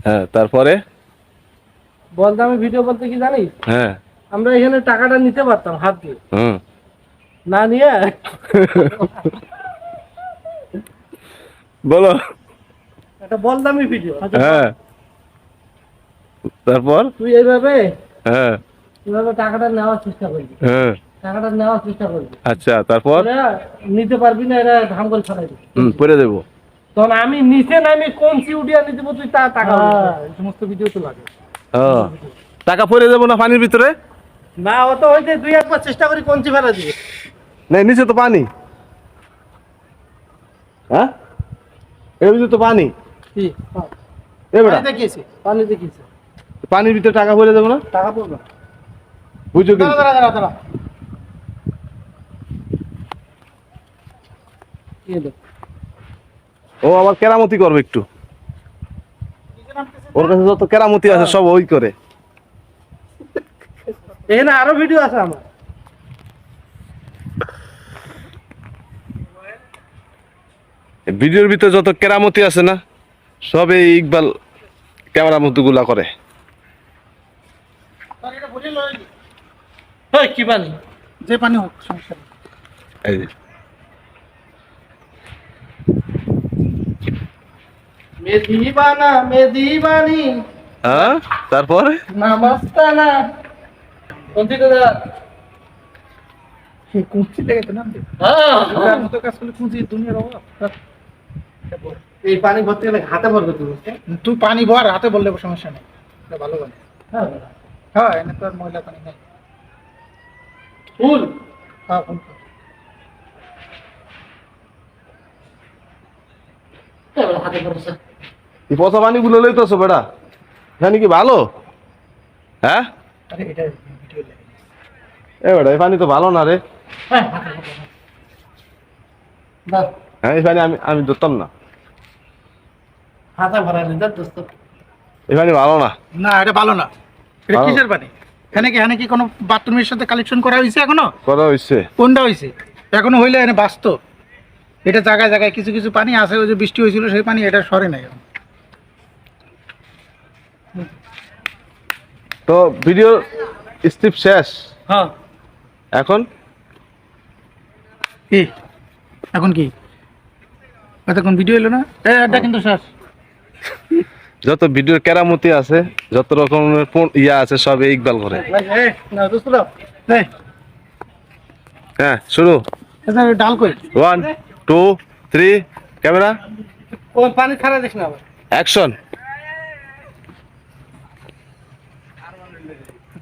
হ্যাঁ, তারপরে বলতে আমি ভিডিও বলতে কি জানিস, হ্যাঁ আমরা এখানে টাকাটা নিতে পারতাম হাত দিয়ে, হুম না নিয়ে বলো। একটা বলদামি ভিডিও। হ্যাঁ, তারপর তুই এইভাবে হ্যাঁ এইভাবে টাকাটা নেওয়ার চেষ্টা করবি, হ্যাঁ টাকাটা নেওয়ার চেষ্টা করবি, আচ্ছা, তারপর এরা নিতে পারবি না, এরা ধাম করে ফেলাই দিবি। পরে দেবো। তখন আমি নিচে নামি কমছি উঠিয়া নিতে পারবো, তুই তা টাকা এই সমস্ত ভিডিও তো লাগে। টাকা পরে দেবো না পানির ভিতরে? না অত হইতে দুই একবার চেষ্টা করি কঞ্চি ফেলা দিবে। না, নিচে তো পানি। হ্যাঁ, এর ভিতরে তো পানি। কি এবার পানি দেখিয়েছে, পানি দেখিয়েছে, পানির ভিতরে টাকা পরে দেবো না? টাকা পড়বে না। বুঝছো কি? দাঁড়া দাঁড়া দাঁড়া, কি হলো? ও আবার কেরামতি করবে একটু। ওর কাছে যত কেরামতি আছে সব ওই করে। এখানে আরো ভিডিও আছে আমার। ভিডিওর ভিতরে যত কেরামতি আছে না, সব এই ইকবাল ক্যামেরামতি গুলা করে। ওই কি পানি, যে পানি হোক সমস্যা নেই। এই যে। মেদিবানি হ্যাঁ, তারপরে নামাস্তানা কোনটি দাদা? কুঞ্চি লেগে তো না হ্যাঁ, মতো কাজ করলে কুঞ্চি দুনিয়ার অভাব। এই পানি ভর্তি হলে হাতে ভরবে তুমি। তুই পানি ভর হাতে বললে সমস্যা নেই, এটা ভালো পানি। হ্যাঁ হ্যাঁ, এনে তো আর ময়লা পানি নেই। ফুল হ্যাঁ, ফুল কর। হাতে ভরছে। এই পচা পানি গুলো লইতেছো বেটা, জানি কি ভালো? হ্যাঁ, আরে এটা ভিডিও লাগে। এ বেটা এই পানি তো ভালো না রে। হ্যাঁ হাতে ভরছে। দাও হ্যাঁ, এই পানি আমি আমি ধরতাম না। হাতে ভরা নিতে দোস্ত। এই পানি ভালো না। না, এটা ভালো না। এটা ভালো। কিসের পানি? এখানে কি কোনো বাথরুমের সাথে কালেকশন করা হয়েছে এখনো? করা হয়েছে। কোনটা হয়েছে? এখনো হইলে এনে বাস্তব। এটা জায়গায় জায়গায় কিছু কিছু পানি আছে, ওই যে বৃষ্টি হয়েছিল সেই পানি এটা সরে নাই এখন। তো ভিডিও স্টিপ শেষ হ্যাঁ এখন। কি এখন কি এতক্ষণ ভিডিও এলো না? এটা কিন্তু শেষ। যত ভিডিওর কেরামতি আছে, যত রকমের ইয়া আছে সব এই ইকবাল করে। এই না দোস্ত দাও। এই, হ্যাঁ, শুরু। এটা ডাল কই? 1 2 3 ক্যামেরা ওই পানি ছাড়া দেখ না আবার। অ্যাকশন।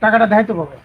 টাকাটা দেখাই তো পাবে।